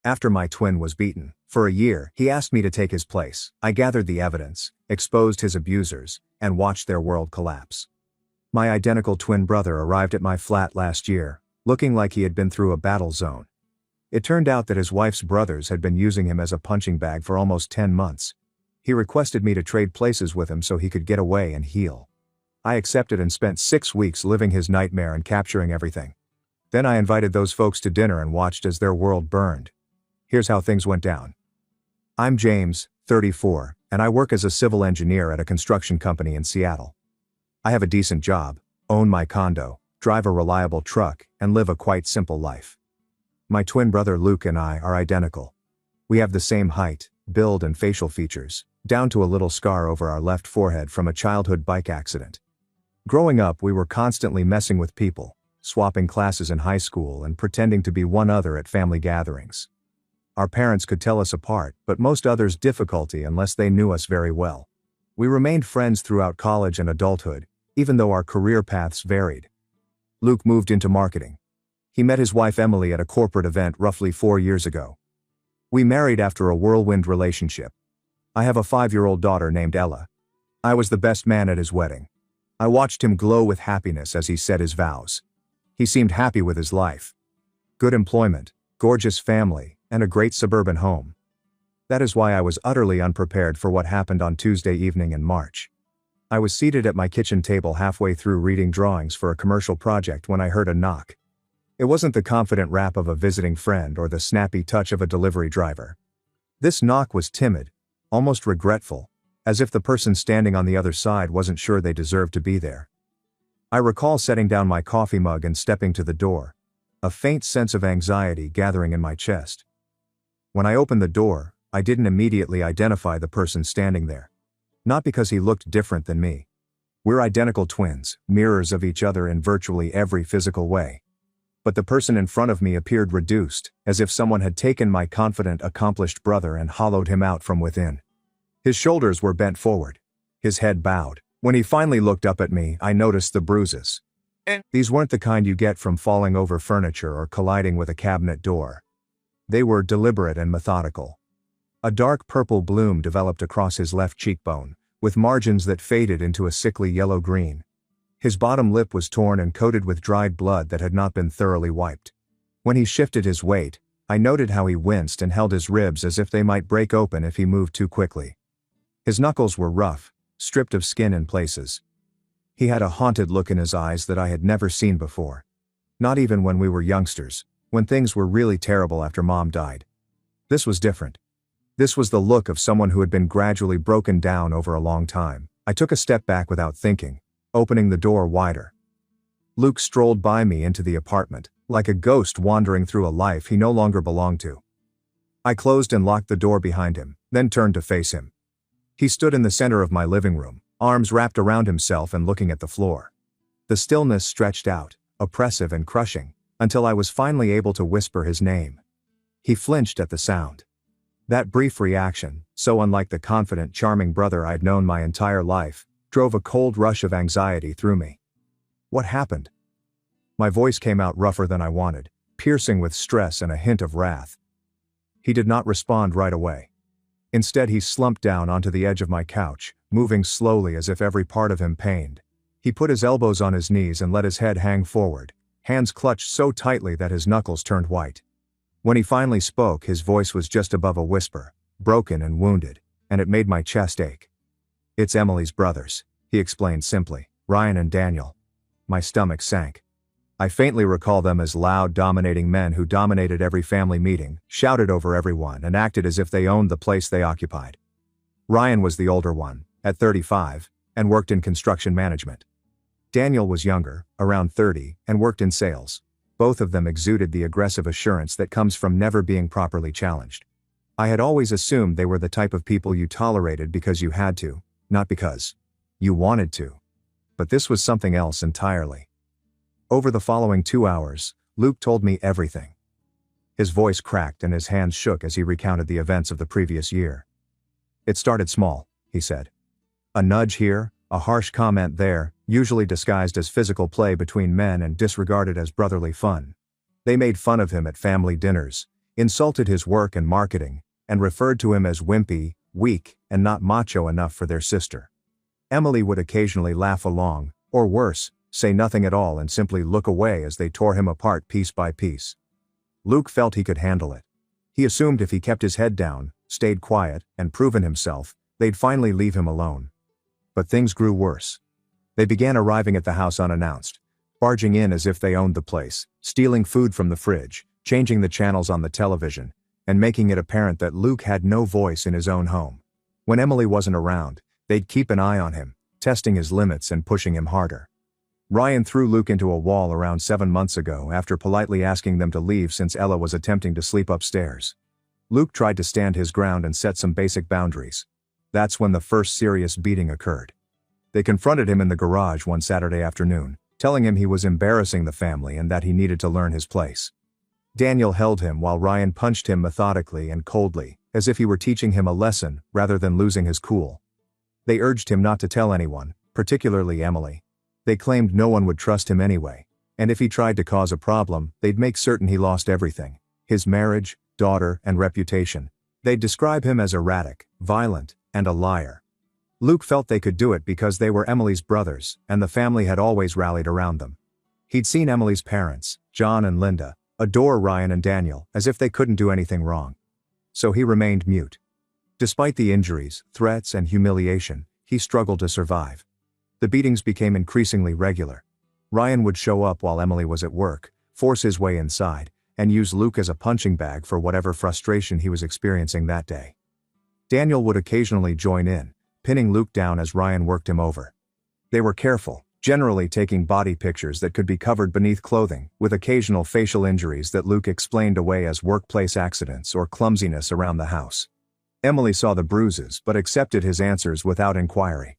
After my twin was beaten, for a year, he asked me to take his place. I gathered the evidence, exposed his abusers, and watched their world collapse. My identical twin brother arrived at my flat last year, looking like he had been through a battle zone. It turned out that his wife's brothers had been using him as a punching bag for almost 10 months. He requested me to trade places with him so he could get away and heal. I accepted and spent 6 weeks living his nightmare and capturing everything. Then I invited those folks to dinner and watched as their world burned. Here's how things went down. I'm James, 34, and I work as a civil engineer at a construction company in Seattle. I have a decent job, own my condo, drive a reliable truck, and live a quite simple life. My twin brother Luke and I are identical. We have the same height, build and facial features, down to a little scar over our left forehead from a childhood bike accident. Growing up, we were constantly messing with people, swapping classes in high school and pretending to be one other at family gatherings. Our parents could tell us apart, but most others difficulty unless they knew us very well. We remained friends throughout college and adulthood, even though our career paths varied. Luke moved into marketing. He met his wife Emily at a corporate event roughly 4 years ago. We married after a whirlwind relationship. I have a 5-year-old daughter named Ella. I was the best man at his wedding. I watched him glow with happiness as he said his vows. He seemed happy with his life. Good employment, gorgeous family, and a great suburban home. That is why I was utterly unprepared for what happened on Tuesday evening in March. I was seated at my kitchen table halfway through reading drawings for a commercial project when I heard a knock. It wasn't the confident rap of a visiting friend or the snappy touch of a delivery driver. This knock was timid, almost regretful, as if the person standing on the other side wasn't sure they deserved to be there. I recall setting down my coffee mug and stepping to the door, a faint sense of anxiety gathering in my chest. When I opened the door, I didn't immediately identify the person standing there. Not because he looked different than me. We're identical twins, mirrors of each other in virtually every physical way. But the person in front of me appeared reduced, as if someone had taken my confident, accomplished brother and hollowed him out from within. His shoulders were bent forward. His head bowed. When he finally looked up at me, I noticed the bruises. These weren't the kind you get from falling over furniture or colliding with a cabinet door. They were deliberate and methodical. A dark purple bloom developed across his left cheekbone, with margins that faded into a sickly yellow-green. His bottom lip was torn and coated with dried blood that had not been thoroughly wiped. When he shifted his weight, I noted how he winced and held his ribs as if they might break open if he moved too quickly. His knuckles were rough, stripped of skin in places. He had a haunted look in his eyes that I had never seen before. Not even when we were youngsters, when things were really terrible after Mom died. This was different. This was the look of someone who had been gradually broken down over a long time. I took a step back without thinking, opening the door wider. Luke strolled by me into the apartment, like a ghost wandering through a life he no longer belonged to. I closed and locked the door behind him, then turned to face him. He stood in the center of my living room, arms wrapped around himself and looking at the floor. The stillness stretched out, oppressive and crushing, until I was finally able to whisper his name. He flinched at the sound. That brief reaction, so unlike the confident, charming brother I'd known my entire life, drove a cold rush of anxiety through me. What happened? My voice came out rougher than I wanted, piercing with stress and a hint of wrath. He did not respond right away. Instead, he slumped down onto the edge of my couch, moving slowly as if every part of him pained. He put his elbows on his knees and let his head hang forward, hands clutched so tightly that his knuckles turned white. When he finally spoke, his voice was just above a whisper, broken and wounded, and it made my chest ache. "It's Emily's brothers," he explained simply, "Ryan and Daniel." My stomach sank. I faintly recall them as loud, dominating men who dominated every family meeting, shouted over everyone, and acted as if they owned the place they occupied. Ryan was the older one, at 35, and worked in construction management. Daniel was younger, around 30, and worked in sales. Both of them exuded the aggressive assurance that comes from never being properly challenged. I had always assumed they were the type of people you tolerated because you had to, not because you wanted to. But this was something else entirely. Over the following 2 hours, Luke told me everything. His voice cracked and his hands shook as he recounted the events of the previous year. "It started small," he said. "A nudge here, a harsh comment there, usually disguised as physical play between men and disregarded as brotherly fun. They made fun of him at family dinners. insulted his work and marketing, and referred to him as wimpy, weak, and not macho enough for their sister. Emily would occasionally laugh along, or worse, say nothing at all and simply look away as they tore him apart piece by piece. Luke felt he could handle it. He assumed if he kept his head down, stayed quiet, and proven himself, they'd finally leave him alone. But things grew worse. They began arriving at the house unannounced, barging in as if they owned the place, stealing food from the fridge, changing the channels on the television, and making it apparent that Luke had no voice in his own home. When Emily wasn't around, they'd keep an eye on him, testing his limits and pushing him harder. Ryan threw Luke into a wall around 7 months ago after politely asking them to leave since Ella was attempting to sleep upstairs. Luke tried to stand his ground and set some basic boundaries. That's when the first serious beating occurred. They confronted him in the garage one Saturday afternoon, telling him he was embarrassing the family and that he needed to learn his place. Daniel held him while Ryan punched him methodically and coldly, as if he were teaching him a lesson rather than losing his cool. They urged him not to tell anyone, particularly Emily. They claimed no one would trust him anyway, and if he tried to cause a problem, they'd make certain he lost everything: his marriage, daughter, and reputation. They'd describe him as erratic, violent, and a liar. Luke felt they could do it because they were Emily's brothers, and the family had always rallied around them. He'd seen Emily's parents, John and Linda, adore Ryan and Daniel, as if they couldn't do anything wrong. So he remained mute. Despite the injuries, threats, and humiliation, he struggled to survive. The beatings became increasingly regular. Ryan would show up while Emily was at work, force his way inside, and use Luke as a punching bag for whatever frustration he was experiencing that day. Daniel would occasionally join in, pinning Luke down as Ryan worked him over. They were careful, generally taking body pictures that could be covered beneath clothing, with occasional facial injuries that Luke explained away as workplace accidents or clumsiness around the house. Emily saw the bruises but accepted his answers without inquiry.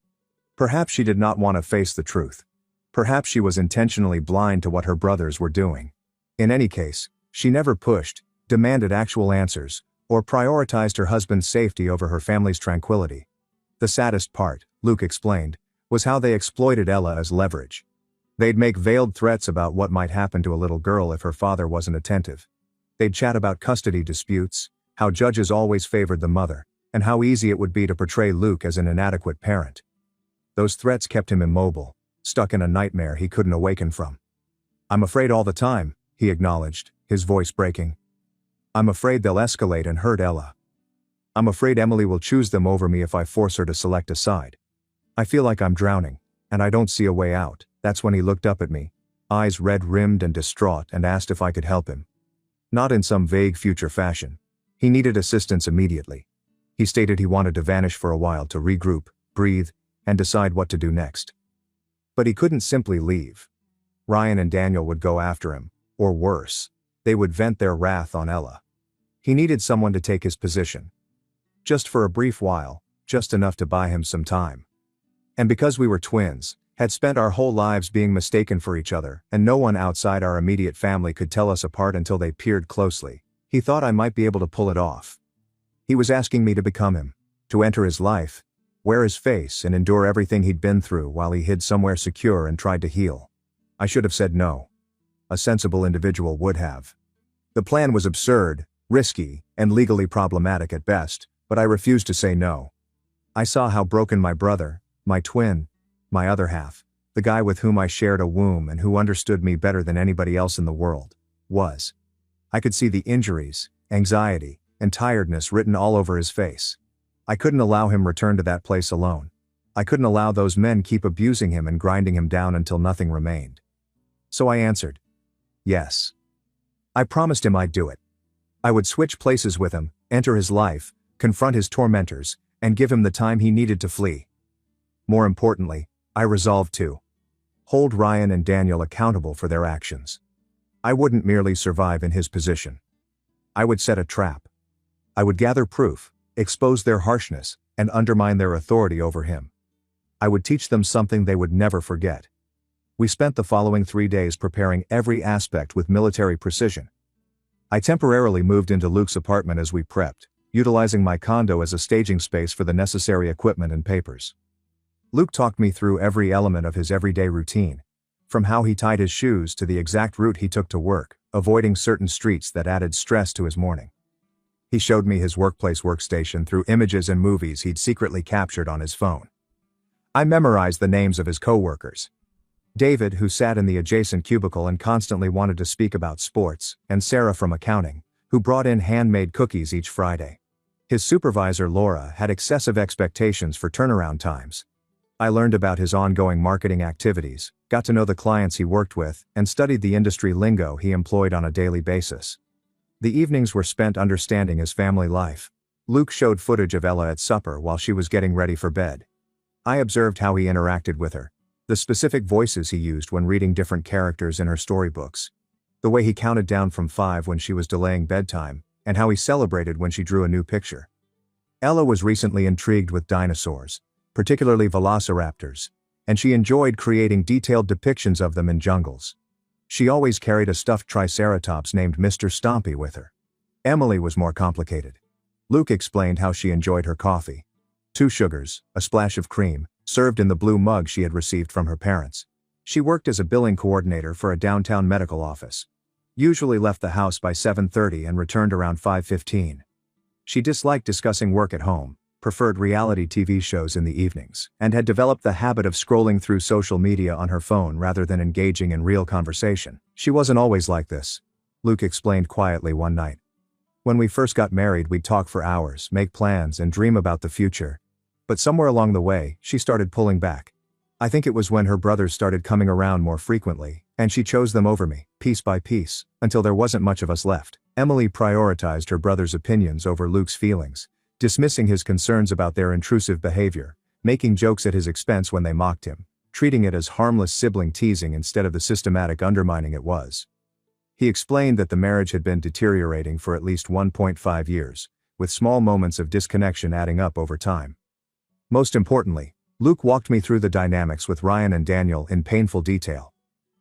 Perhaps she did not want to face the truth. Perhaps she was intentionally blind to what her brothers were doing. In any case, she never pushed, demanded actual answers, or prioritized her husband's safety over her family's tranquility. The saddest part, Luke explained, was how they exploited Ella as leverage. They'd make veiled threats about what might happen to a little girl if her father wasn't attentive. They'd chat about custody disputes, how judges always favored the mother, and how easy it would be to portray Luke as an inadequate parent. Those threats kept him immobile, stuck in a nightmare he couldn't awaken from. "I'm afraid all the time," he acknowledged, his voice breaking. "I'm afraid they'll escalate and hurt Ella. I'm afraid Emily will choose them over me if I force her to select a side. I feel like I'm drowning, and I don't see a way out." That's when he looked up at me, eyes red-rimmed and distraught, and asked if I could help him. Not in some vague future fashion. He needed assistance immediately. He stated he wanted to vanish for a while to regroup, breathe, and decide what to do next. But he couldn't simply leave. Ryan and Daniel would go after him, or worse, they would vent their wrath on Ella. He needed someone to take his position. Just for a brief while, just enough to buy him some time. And because we were twins, had spent our whole lives being mistaken for each other, and no one outside our immediate family could tell us apart until they peered closely, he thought I might be able to pull it off. He was asking me to become him, to enter his life, wear his face and endure everything he'd been through while he hid somewhere secure and tried to heal. I should have said no. A sensible individual would have. The plan was absurd, risky, and legally problematic at best, but I refused to say no. I saw how broken my brother, my twin, my other half, the guy with whom I shared a womb and who understood me better than anybody else in the world, was. I could see the injuries, anxiety, and tiredness written all over his face. I couldn't allow him return to that place alone. I couldn't allow those men keep abusing him and grinding him down until nothing remained. So I answered, yes. I promised him I'd do it. I would switch places with him, enter his life, confront his tormentors, and give him the time he needed to flee. More importantly, I resolved to hold Ryan and Daniel accountable for their actions. I wouldn't merely survive in his position. I would set a trap. I would gather proof, expose their harshness, and undermine their authority over him. I would teach them something they would never forget. We spent the following 3 days preparing every aspect with military precision. I temporarily moved into Luke's apartment as we prepped, utilizing my condo as a staging space for the necessary equipment and papers. Luke talked me through every element of his everyday routine, From how he tied his shoes to the exact route he took to work, avoiding certain streets that added stress to his morning. He showed me his workplace workstation through images and movies he'd secretly captured on his phone. I memorized the names of his co-workers. David, who sat in the adjacent cubicle and constantly wanted to speak about sports, and Sarah from accounting, who brought in handmade cookies each Friday. His supervisor, Laura, had excessive expectations for turnaround times. I learned about his ongoing marketing activities, got to know the clients he worked with, and studied the industry lingo he employed on a daily basis. The evenings were spent understanding his family life. Luke showed footage of Ella at supper while she was getting ready for bed. I observed how he interacted with her, the specific voices he used when reading different characters in her storybooks, the way he counted down from 5 when she was delaying bedtime, and how he celebrated when she drew a new picture. Ella was recently intrigued with dinosaurs, particularly velociraptors, and she enjoyed creating detailed depictions of them in jungles. She always carried a stuffed triceratops named Mr. Stompy with her. Emily was more complicated. Luke explained how she enjoyed her coffee. 2 sugars, a splash of cream, served in the blue mug she had received from her parents. She worked as a billing coordinator for a downtown medical office. Usually left the house by 7:30 and returned around 5:15. She disliked discussing work at home, preferred reality TV shows in the evenings, and had developed the habit of scrolling through social media on her phone rather than engaging in real conversation. She wasn't always like this, Luke explained quietly one night. When we first got married, we'd talk for hours, make plans, and dream about the future. But somewhere along the way, she started pulling back. I think it was when her brothers started coming around more frequently, and she chose them over me, piece by piece, until there wasn't much of us left. Emily prioritized her brother's opinions over Luke's feelings, dismissing his concerns about their intrusive behavior, making jokes at his expense when they mocked him, treating it as harmless sibling teasing instead of the systematic undermining it was. He explained that the marriage had been deteriorating for at least 1.5 years, with small moments of disconnection adding up over time. Most importantly, Luke walked me through the dynamics with Ryan and Daniel in painful detail.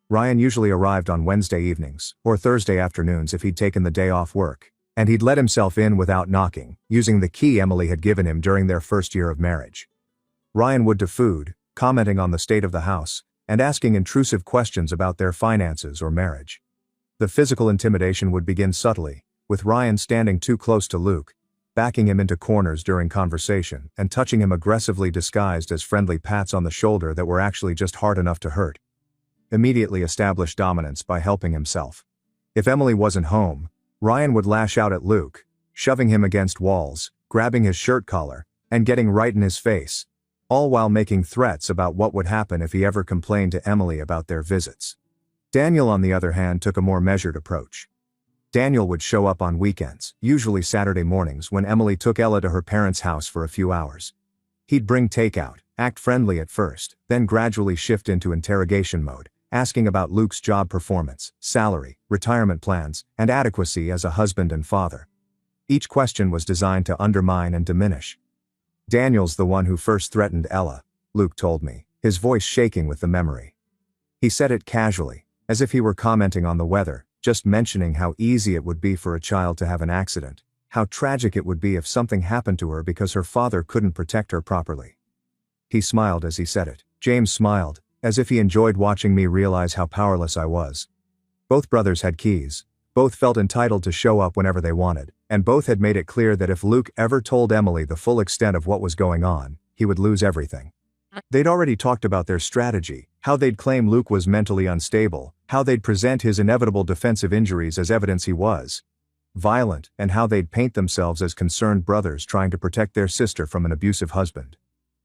Ryan usually arrived on Wednesday evenings, or Thursday afternoons if he'd taken the day off work, and he'd let himself in without knocking, using the key Emily had given him during their first year of marriage. Ryan would do food, commenting on the state of the house, and asking intrusive questions about their finances or marriage. The physical intimidation would begin subtly, with Ryan standing too close to Luke, backing him into corners during conversation, and touching him aggressively disguised as friendly pats on the shoulder that were actually just hard enough to hurt. Immediately established dominance by helping himself. If Emily wasn't home, Ryan would lash out at Luke, shoving him against walls, grabbing his shirt collar, and getting right in his face, all while making threats about what would happen if he ever complained to Emily about their visits. Daniel, on the other hand, took a more measured approach. Daniel would show up on weekends, usually Saturday mornings when Emily took Ella to her parents' house for a few hours. He'd bring takeout, act friendly at first, then gradually shift into interrogation mode, asking about Luke's job performance, salary, retirement plans, and adequacy as a husband and father. Each question was designed to undermine and diminish. Daniel's the one who first threatened Ella, Luke told me, his voice shaking with the memory. He said it casually, as if he were commenting on the weather, just mentioning how easy it would be for a child to have an accident, how tragic it would be if something happened to her because her father couldn't protect her properly. He smiled as he said it. James smiled, as if he enjoyed watching me realize how powerless I was. Both brothers had keys, both felt entitled to show up whenever they wanted, and both had made it clear that if Luke ever told Emily the full extent of what was going on, he would lose everything. They'd already talked about their strategy, how they'd claim Luke was mentally unstable, how they'd present his inevitable defensive injuries as evidence he was violent, and how they'd paint themselves as concerned brothers trying to protect their sister from an abusive husband.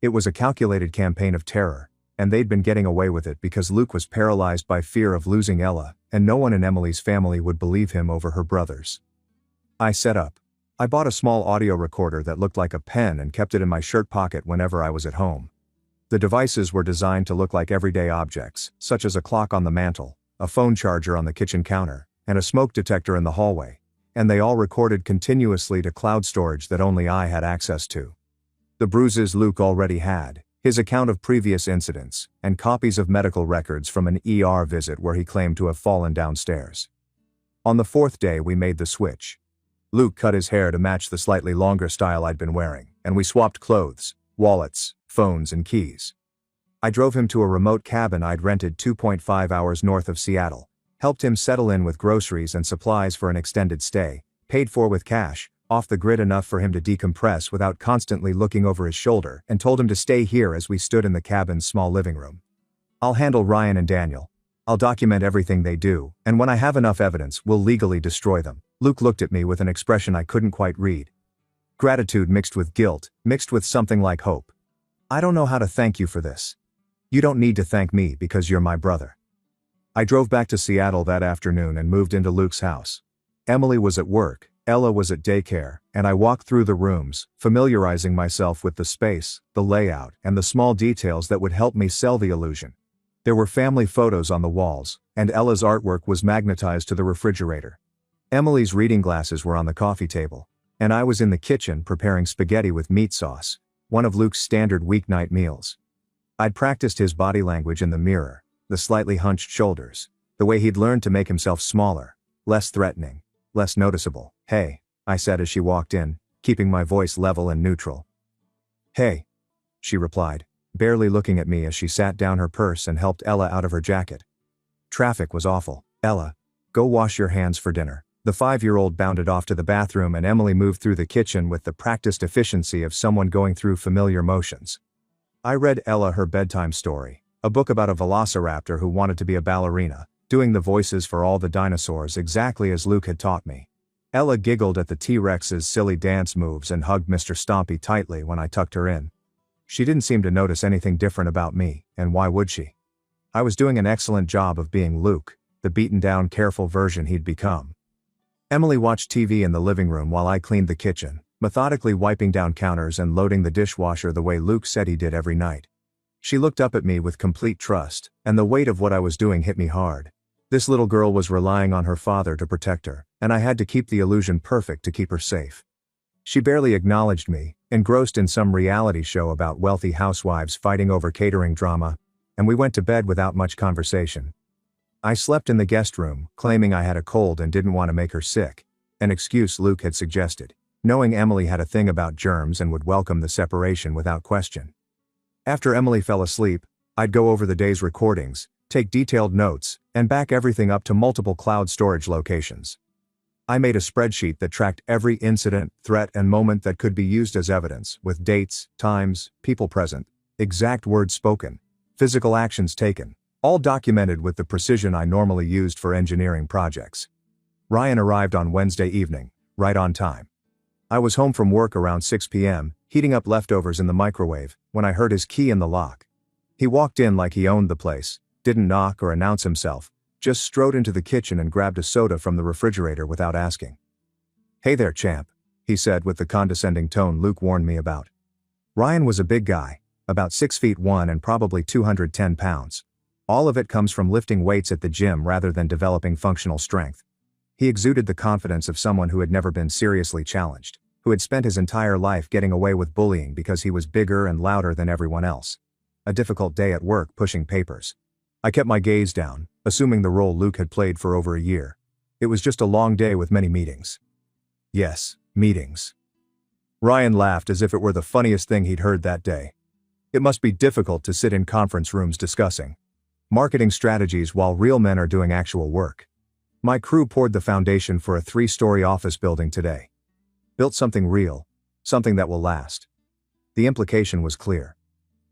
It was a calculated campaign of terror, and they'd been getting away with it because Luke was paralyzed by fear of losing Ella, and no one in Emily's family would believe him over her brothers. I set up. I bought a small audio recorder that looked like a pen and kept it in my shirt pocket whenever I was at home. The devices were designed to look like everyday objects, such as a clock on the mantle, a phone charger on the kitchen counter, and a smoke detector in the hallway, and they all recorded continuously to cloud storage that only I had access to. The bruises Luke already had, his account of previous incidents, and copies of medical records from an ER visit where he claimed to have fallen downstairs. On the 4th day we made the switch. Luke cut his hair to match the slightly longer style I'd been wearing, and we swapped clothes, wallets, phones, and keys. I drove him to a remote cabin I'd rented 2.5 hours north of Seattle, helped him settle in with groceries and supplies for an extended stay, paid for with cash, off the grid enough for him to decompress without constantly looking over his shoulder, and told him to stay here as we stood in the cabin's small living room. I'll handle Ryan and Daniel. I'll document everything they do, and when I have enough evidence, we'll legally destroy them. Luke looked at me with an expression I couldn't quite read. Gratitude mixed with guilt, mixed with something like hope. I don't know how to thank you for this. You don't need to thank me because you're my brother. I drove back to Seattle that afternoon and moved into Luke's house. Emily was at work, Ella was at daycare, and I walked through the rooms, familiarizing myself with the space, the layout, and the small details that would help me sell the illusion. There were family photos on the walls, and Ella's artwork was magnetized to the refrigerator. Emily's reading glasses were on the coffee table, and I was in the kitchen preparing spaghetti with meat sauce, one of Luke's standard weeknight meals. I'd practiced his body language in the mirror, the slightly hunched shoulders, the way he'd learned to make himself smaller, less threatening, less noticeable. "Hey," I said as she walked in, keeping my voice level and neutral. "Hey," she replied, barely looking at me as she sat down her purse and helped Ella out of her jacket. Traffic was awful. "Ella, go wash your hands for dinner." The 5-year-old bounded off to the bathroom and Emily moved through the kitchen with the practiced efficiency of someone going through familiar motions. I read Ella her bedtime story, a book about a velociraptor who wanted to be a ballerina, doing the voices for all the dinosaurs exactly as Luke had taught me. Ella giggled at the T-Rex's silly dance moves and hugged Mr. Stompy tightly when I tucked her in. She didn't seem to notice anything different about me, and why would she? I was doing an excellent job of being Luke, the beaten-down, careful version he'd become. Emily watched TV in the living room while I cleaned the kitchen, methodically wiping down counters and loading the dishwasher the way Luke said he did every night. She looked up at me with complete trust, and the weight of what I was doing hit me hard. This little girl was relying on her father to protect her, and I had to keep the illusion perfect to keep her safe. She barely acknowledged me, engrossed in some reality show about wealthy housewives fighting over catering drama, and we went to bed without much conversation. I slept in the guest room, claiming I had a cold and didn't want to make her sick, an excuse Luke had suggested, knowing Emily had a thing about germs and would welcome the separation without question. After Emily fell asleep, I'd go over the day's recordings, take detailed notes, and back everything up to multiple cloud storage locations. I made a spreadsheet that tracked every incident, threat, and moment that could be used as evidence, with dates, times, people present, exact words spoken, physical actions taken, all documented with the precision I normally used for engineering projects. Ryan arrived on Wednesday evening, right on time. I was home from work around 6 p.m., heating up leftovers in the microwave, when I heard his key in the lock. He walked in like he owned the place, didn't knock or announce himself, just strode into the kitchen and grabbed a soda from the refrigerator without asking. "Hey there, champ," he said with the condescending tone Luke warned me about. Ryan was a big guy, about 6'1" and probably 210 pounds. All of it comes from lifting weights at the gym rather than developing functional strength. He exuded the confidence of someone who had never been seriously challenged, who had spent his entire life getting away with bullying because he was bigger and louder than everyone else. A difficult day at work pushing papers. I kept my gaze down, assuming the role Luke had played for over a year. It was just a long day with many meetings. Yes, meetings. Ryan laughed as if it were the funniest thing he'd heard that day. It must be difficult to sit in conference rooms discussing marketing strategies while real men are doing actual work. My crew poured the foundation for a 3-story office building today. Built something real, something that will last. The implication was clear.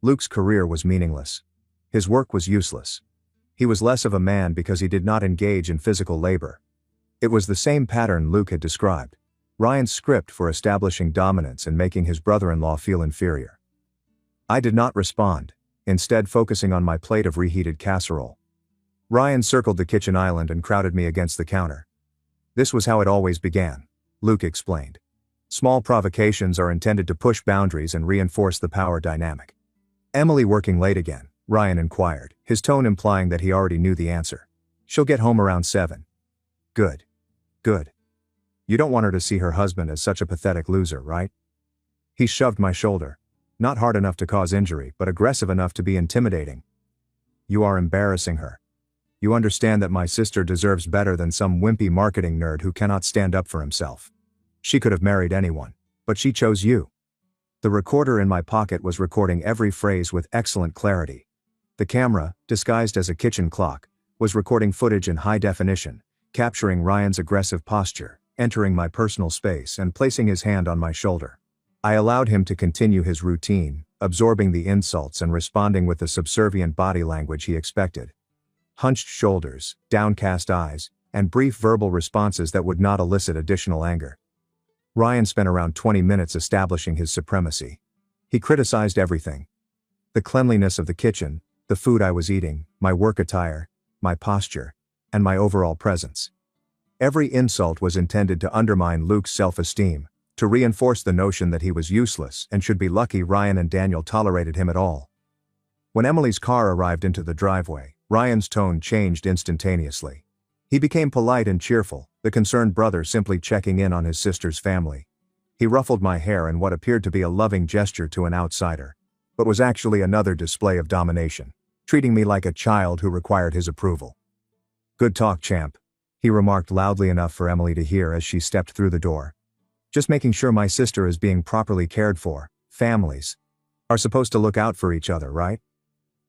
Luke's career was meaningless. His work was useless. He was less of a man because he did not engage in physical labor. It was the same pattern Luke had described. Ryan's script for establishing dominance and making his brother-in-law feel inferior. I did not respond, instead focusing on my plate of reheated casserole. Ryan circled the kitchen island and crowded me against the counter. "This was how it always began," Luke explained. "Small provocations are intended to push boundaries and reinforce the power dynamic." "Emily working late again?" Ryan inquired, his tone implying that he already knew the answer. "She'll get home around 7. Good. Good. You don't want her to see her husband as such a pathetic loser, right?" He shoved my shoulder. Not hard enough to cause injury, but aggressive enough to be intimidating. "You are embarrassing her. You understand that my sister deserves better than some wimpy marketing nerd who cannot stand up for himself. She could have married anyone, but she chose you." The recorder in my pocket was recording every phrase with excellent clarity. The camera, disguised as a kitchen clock, was recording footage in high definition, capturing Ryan's aggressive posture, entering my personal space and placing his hand on my shoulder. I allowed him to continue his routine, absorbing the insults and responding with the subservient body language he expected. Hunched shoulders, downcast eyes, and brief verbal responses that would not elicit additional anger. Ryan spent around 20 minutes establishing his supremacy. He criticized everything. The cleanliness of the kitchen, the food I was eating, my work attire, my posture, and my overall presence. Every insult was intended to undermine Luke's self-esteem, to reinforce the notion that he was useless and should be lucky Ryan and Daniel tolerated him at all. When Emily's car arrived into the driveway, Ryan's tone changed instantaneously. He became polite and cheerful, the concerned brother simply checking in on his sister's family. He ruffled my hair in what appeared to be a loving gesture to an outsider, but was actually another display of domination, treating me like a child who required his approval. "Good talk, champ," he remarked loudly enough for Emily to hear as she stepped through the door. "Just making sure my sister is being properly cared for. Families are supposed to look out for each other, right?"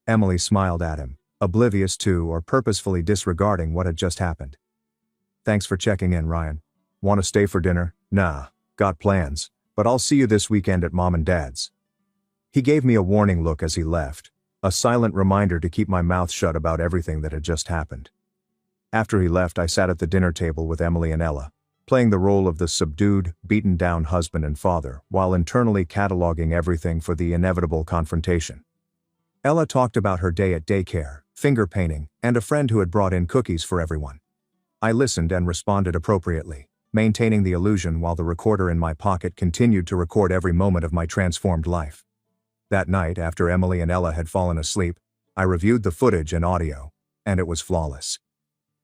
Emily smiled at him, oblivious to or purposefully disregarding what had just happened. "Thanks for checking in, Ryan. Want to stay for dinner?" "Nah, got plans, but I'll see you this weekend at Mom and Dad's." He gave me a warning look as he left, a silent reminder to keep my mouth shut about everything that had just happened. After he left, I sat at the dinner table with Emily and Ella, playing the role of the subdued, beaten-down husband and father, while internally cataloging everything for the inevitable confrontation. Ella talked about her day at daycare, finger painting, and a friend who had brought in cookies for everyone. I listened and responded appropriately, maintaining the illusion while the recorder in my pocket continued to record every moment of my transformed life. That night, after Emily and Ella had fallen asleep, I reviewed the footage and audio, and it was flawless.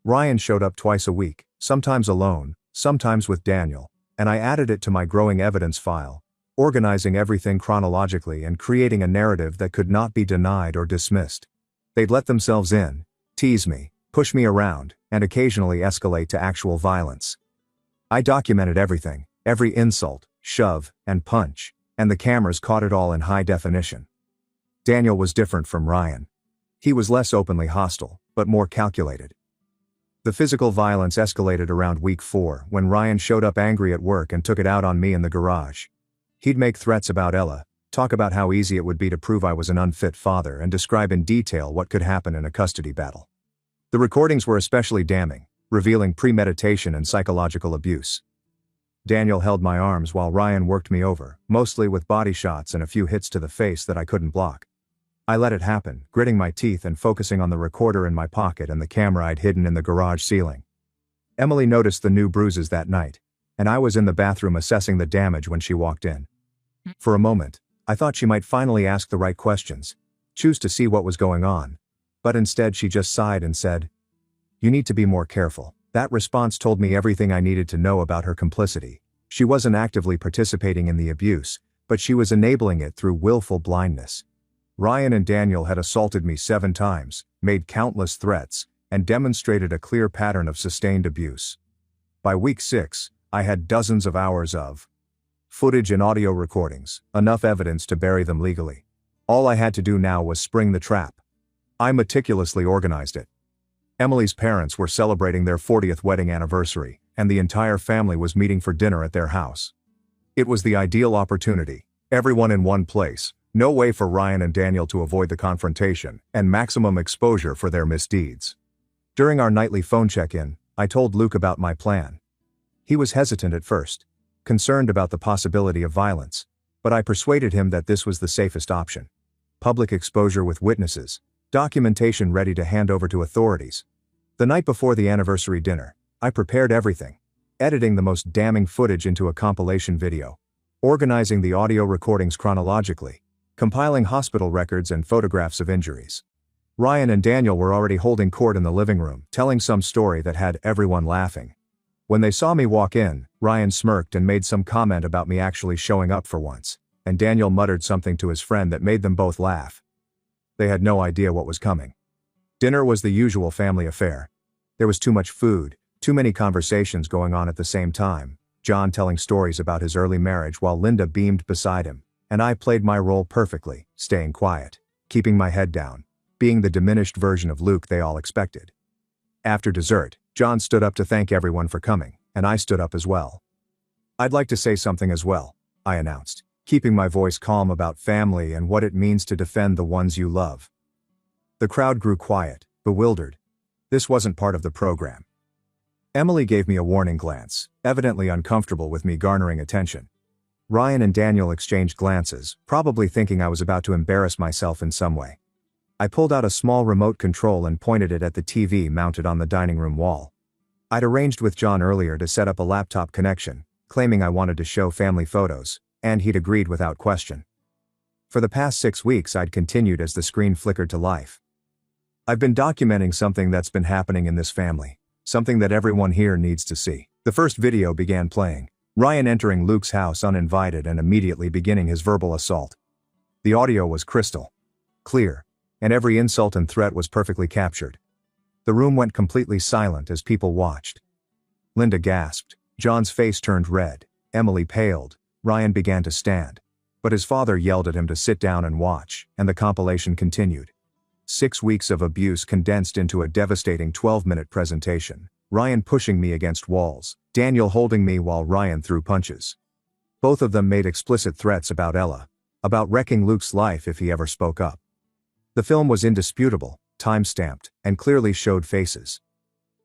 Ryan showed up twice a week, sometimes alone, sometimes with Daniel, and I added it to my growing evidence file, organizing everything chronologically and creating a narrative that could not be denied or dismissed. They'd let themselves in, tease me, push me around, and occasionally escalate to actual violence. I documented everything, every insult, shove, and punch, and the cameras caught it all in high definition. Daniel was different from Ryan. He was less openly hostile, but more calculated. The physical violence escalated around week 4 when Ryan showed up angry at work and took it out on me in the garage. He'd make threats about Ella, talk about how easy it would be to prove I was an unfit father, and describe in detail what could happen in a custody battle. The recordings were especially damning, revealing premeditation and psychological abuse. Daniel held my arms while Ryan worked me over, mostly with body shots and a few hits to the face that I couldn't block. I let it happen, gritting my teeth and focusing on the recorder in my pocket and the camera I'd hidden in the garage ceiling. Emily noticed the new bruises that night, and I was in the bathroom assessing the damage when she walked in. For a moment, I thought she might finally ask the right questions, choose to see what was going on, but instead she just sighed and said, "You need to be more careful." That response told me everything I needed to know about her complicity. She wasn't actively participating in the abuse, but she was enabling it through willful blindness. Ryan and Daniel had assaulted me 7 times, made countless threats, and demonstrated a clear pattern of sustained abuse. By week 6, I had dozens of hours of footage and audio recordings, enough evidence to bury them legally. All I had to do now was spring the trap. I meticulously organized it. Emily's parents were celebrating their 40th wedding anniversary, and the entire family was meeting for dinner at their house. It was the ideal opportunity, everyone in one place, no way for Ryan and Daniel to avoid the confrontation, and maximum exposure for their misdeeds. During our nightly phone check-in, I told Luke about my plan. He was hesitant at first, concerned about the possibility of violence, but I persuaded him that this was the safest option. Public exposure with witnesses, documentation ready to hand over to authorities. The night before the anniversary dinner, I prepared everything, editing the most damning footage into a compilation video, organizing the audio recordings chronologically, compiling hospital records and photographs of injuries. Ryan and Daniel were already holding court in the living room, telling some story that had everyone laughing. When they saw me walk in, Ryan smirked and made some comment about me actually showing up for once, and Daniel muttered something to his friend that made them both laugh. They had no idea what was coming. Dinner was the usual family affair. There was too much food, too many conversations going on at the same time, John telling stories about his early marriage while Linda beamed beside him, and I played my role perfectly, staying quiet, keeping my head down, being the diminished version of Luke they all expected. After dessert, John stood up to thank everyone for coming, and I stood up as well. "I'd like to say something as well," I announced, keeping my voice calm about family and what it means to defend the ones you love. The crowd grew quiet, bewildered. This wasn't part of the program. Emily gave me a warning glance, evidently uncomfortable with me garnering attention. Ryan and Daniel exchanged glances, probably thinking I was about to embarrass myself in some way. I pulled out a small remote control and pointed it at the TV mounted on the dining room wall. I'd arranged with John earlier to set up a laptop connection, claiming I wanted to show family photos, and he'd agreed without question. For the past 6 weeks I'd continued as the screen flickered to life. "I've been documenting something that's been happening in this family, something that everyone here needs to see." The first video began playing, Ryan entering Luke's house uninvited and immediately beginning his verbal assault. The audio was crystal clear, and every insult and threat was perfectly captured. The room went completely silent as people watched. Linda gasped, John's face turned red, Emily paled, Ryan began to stand. But his father yelled at him to sit down and watch, and the compilation continued. 6 weeks of abuse condensed into a devastating 12-minute presentation, Ryan pushing me against walls, Daniel holding me while Ryan threw punches. Both of them made explicit threats about Ella, about wrecking Luke's life if he ever spoke up. The film was indisputable, time-stamped, and clearly showed faces.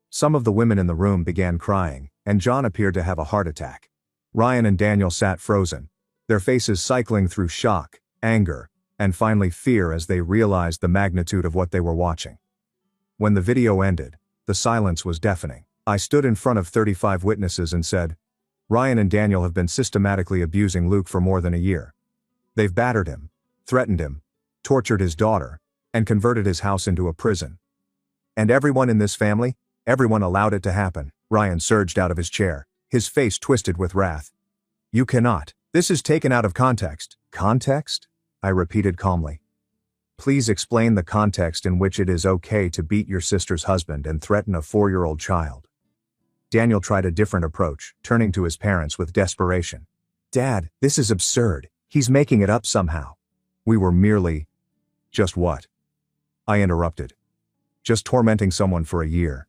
Some of the women in the room began crying, and John appeared to have a heart attack. Ryan and Daniel sat frozen, their faces cycling through shock, anger, and finally fear as they realized the magnitude of what they were watching. When the video ended, the silence was deafening. I stood in front of 35 witnesses and said, "Ryan and Daniel have been systematically abusing Luke for more than a year. They've battered him, threatened him, tortured his daughter, and converted his house into a prison. And everyone in this family, everyone allowed it to happen." Ryan surged out of his chair, his face twisted with wrath. "You cannot. This is taken out of context." "Context?" I repeated calmly. "Please explain the context in which it is okay to beat your sister's husband and threaten a 4-year-old child." Daniel tried a different approach, turning to his parents with desperation. "Dad, this is absurd. He's making it up somehow. We were merely—" "Just what?" I interrupted. "Just tormenting someone for a year.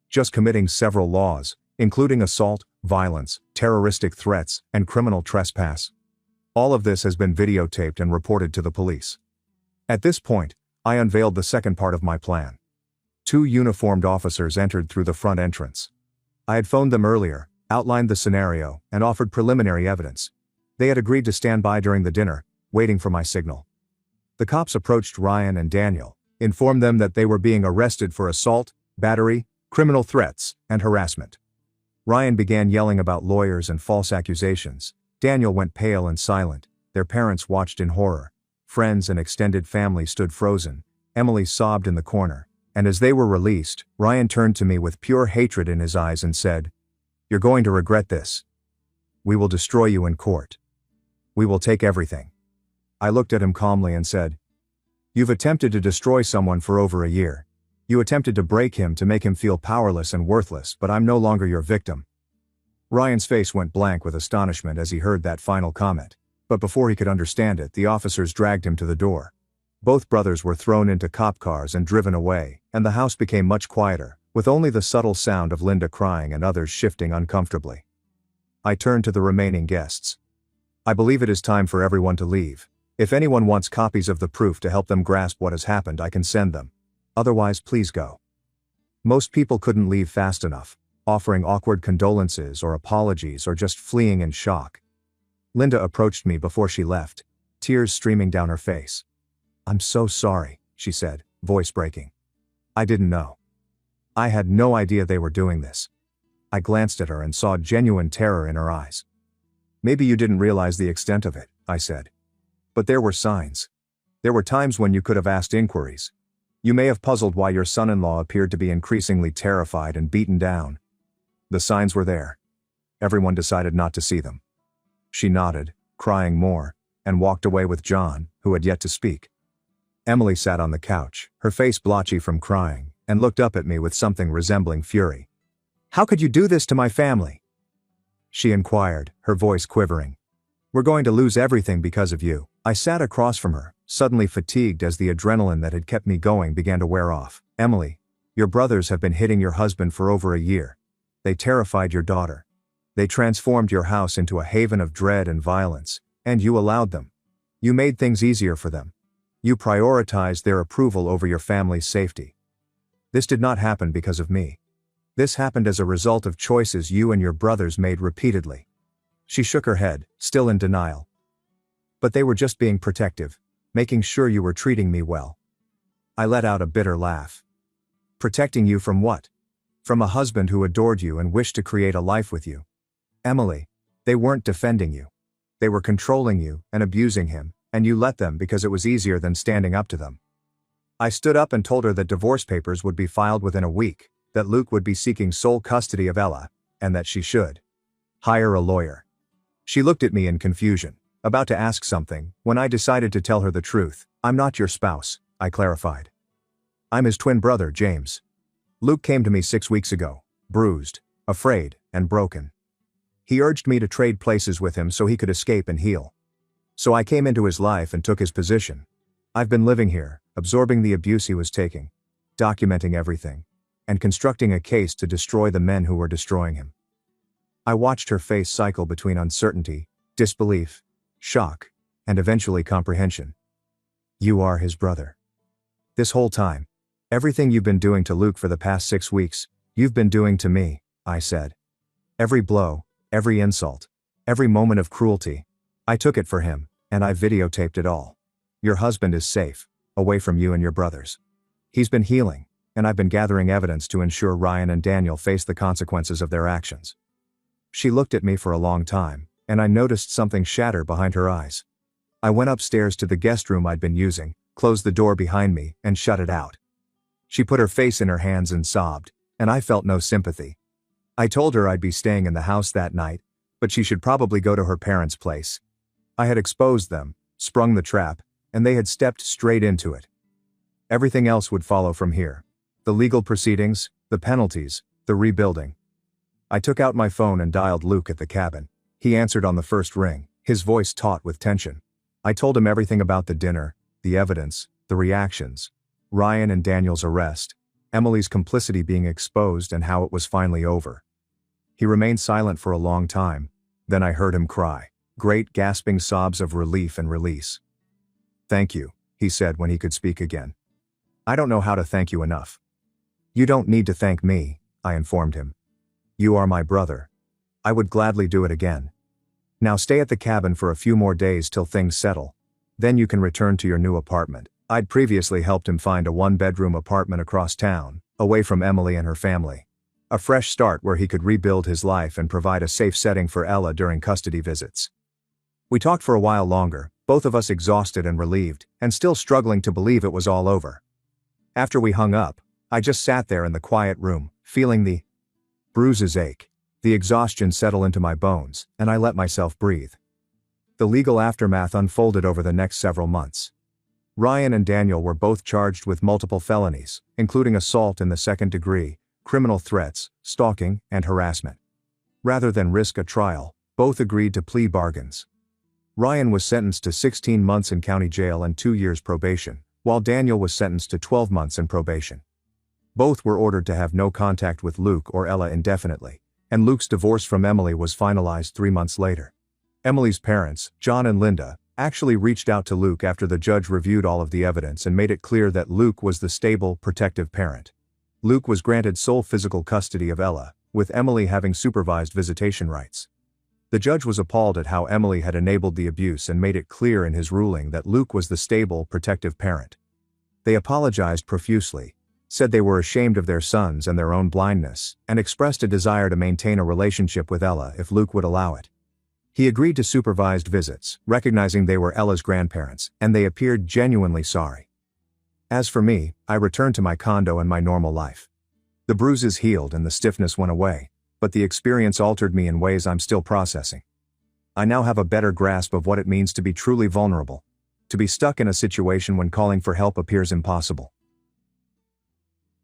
Just committing several laws, including assault, violence, terroristic threats, and criminal trespass. All of this has been videotaped and reported to the police." At this point, I unveiled the second part of my plan. 2 uniformed officers entered through the front entrance. I had phoned them earlier, outlined the scenario, and offered preliminary evidence. They had agreed to stand by during the dinner, waiting for my signal. The cops approached Ryan and Daniel, informed them that they were being arrested for assault, battery, criminal threats, and harassment. Ryan began yelling about lawyers and false accusations. Daniel went pale and silent. Their parents watched in horror. Friends and extended family stood frozen. Emily sobbed in the corner. And as they were released, Ryan turned to me with pure hatred in his eyes and said, "You're going to regret this. We will destroy you in court. We will take everything." I looked at him calmly and said, "You've attempted to destroy someone for over a year. You attempted to break him to make him feel powerless and worthless, but I'm no longer your victim." Ryan's face went blank with astonishment as he heard that final comment. But before he could understand it, the officers dragged him to the door. Both brothers were thrown into cop cars and driven away, and the house became much quieter, with only the subtle sound of Linda crying and others shifting uncomfortably. I turned to the remaining guests. "I believe it is time for everyone to leave. If anyone wants copies of the proof to help them grasp what has happened, I can send them. Otherwise, please go." Most people couldn't leave fast enough, offering awkward condolences or apologies or just fleeing in shock. Linda approached me before she left, tears streaming down her face. "I'm so sorry," she said, voice breaking. "I didn't know. I had no idea they were doing this." I glanced at her and saw genuine terror in her eyes. "Maybe you didn't realize the extent of it," I said. "But there were signs. There were times when you could have asked inquiries. You may have puzzled why your son-in-law appeared to be increasingly terrified and beaten down. The signs were there. Everyone decided not to see them." She nodded, crying more, and walked away with John, who had yet to speak. Emily sat on the couch, her face blotchy from crying, and looked up at me with something resembling fury. "How could you do this to my family?" she inquired, her voice quivering. "We're going to lose everything because of you," I sat across from her, suddenly fatigued as the adrenaline that had kept me going began to wear off. Emily, your brothers have been hitting your husband for over a year. They terrified your daughter. They transformed your house into a haven of dread and violence, and you allowed them. You made things easier for them. You prioritized their approval over your family's safety. This did not happen because of me. This happened as a result of choices you and your brothers made repeatedly. She shook her head, still in denial. But they were just being protective, making sure you were treating me well. I let out a bitter laugh. Protecting you from what? From a husband who adored you and wished to create a life with you. Emily, they weren't defending you. They were controlling you and abusing him, and you let them because it was easier than standing up to them. I stood up and told her that divorce papers would be filed within a week, that Luke would be seeking sole custody of Ella, and that she should hire a lawyer. She looked at me in confusion, about to ask something, when I decided to tell her the truth. I'm not your spouse, I clarified. I'm his twin brother, James. Luke came to me 6 weeks ago, bruised, afraid, and broken. He urged me to trade places with him so he could escape and heal. So I came into his life and took his position. I've been living here, absorbing the abuse he was taking, documenting everything, and constructing a case to destroy the men who were destroying him. I watched her face cycle between uncertainty, disbelief, shock, and eventually comprehension. You are his brother. This whole time, everything you've been doing to Luke for the past 6 weeks, you've been doing to me, I said. Every blow, every insult, every moment of cruelty, I took it for him, and I videotaped it all. Your husband is safe, away from you and your brothers. He's been healing, and I've been gathering evidence to ensure Ryan and Daniel face the consequences of their actions. She looked at me for a long time, and I noticed something shatter behind her eyes. I went upstairs to the guest room I'd been using, closed the door behind me, and shut it out. She put her face in her hands and sobbed, and I felt no sympathy. I told her I'd be staying in the house that night, but she should probably go to her parents' place. I had exposed them, sprung the trap, and they had stepped straight into it. Everything else would follow from here. The legal proceedings, the penalties, the rebuilding. I took out my phone and dialed Luke at the cabin. He answered on the first ring, his voice taut with tension. I told him everything about the dinner, the evidence, the reactions, Ryan and Daniel's arrest, Emily's complicity being exposed, and how it was finally over. He remained silent for a long time. Then I heard him cry, great gasping sobs of relief and release. Thank you, he said when he could speak again. I don't know how to thank you enough. You don't need to thank me, I informed him. You are my brother. I would gladly do it again. Now stay at the cabin for a few more days till things settle. Then you can return to your new apartment. I'd previously helped him find a 1-bedroom apartment across town, away from Emily and her family. A fresh start where he could rebuild his life and provide a safe setting for Ella during custody visits. We talked for a while longer, both of us exhausted and relieved, and still struggling to believe it was all over. After we hung up, I just sat there in the quiet room, feeling the bruises ache, the exhaustion settle into my bones, and I let myself breathe. The legal aftermath unfolded over the next several months. Ryan and Daniel were both charged with multiple felonies, including assault in the 2nd degree, criminal threats, stalking, and harassment. Rather than risk a trial, both agreed to plea bargains. Ryan was sentenced to 16 months in county jail and 2 years probation, while Daniel was sentenced to 12 months in probation. Both were ordered to have no contact with Luke or Ella indefinitely, and Luke's divorce from Emily was finalized 3 months later. Emily's parents, John and Linda, actually reached out to Luke after the judge reviewed all of the evidence and made it clear that Luke was the stable, protective parent. Luke was granted sole physical custody of Ella, with Emily having supervised visitation rights. The judge was appalled at how Emily had enabled the abuse and made it clear in his ruling that Luke was the stable, protective parent. They apologized profusely, said they were ashamed of their sons and their own blindness, and expressed a desire to maintain a relationship with Ella if Luke would allow it. He agreed to supervised visits, recognizing they were Ella's grandparents, and they appeared genuinely sorry. As for me, I returned to my condo and my normal life. The bruises healed and the stiffness went away, but the experience altered me in ways I'm still processing. I now have a better grasp of what it means to be truly vulnerable, to be stuck in a situation when calling for help appears impossible.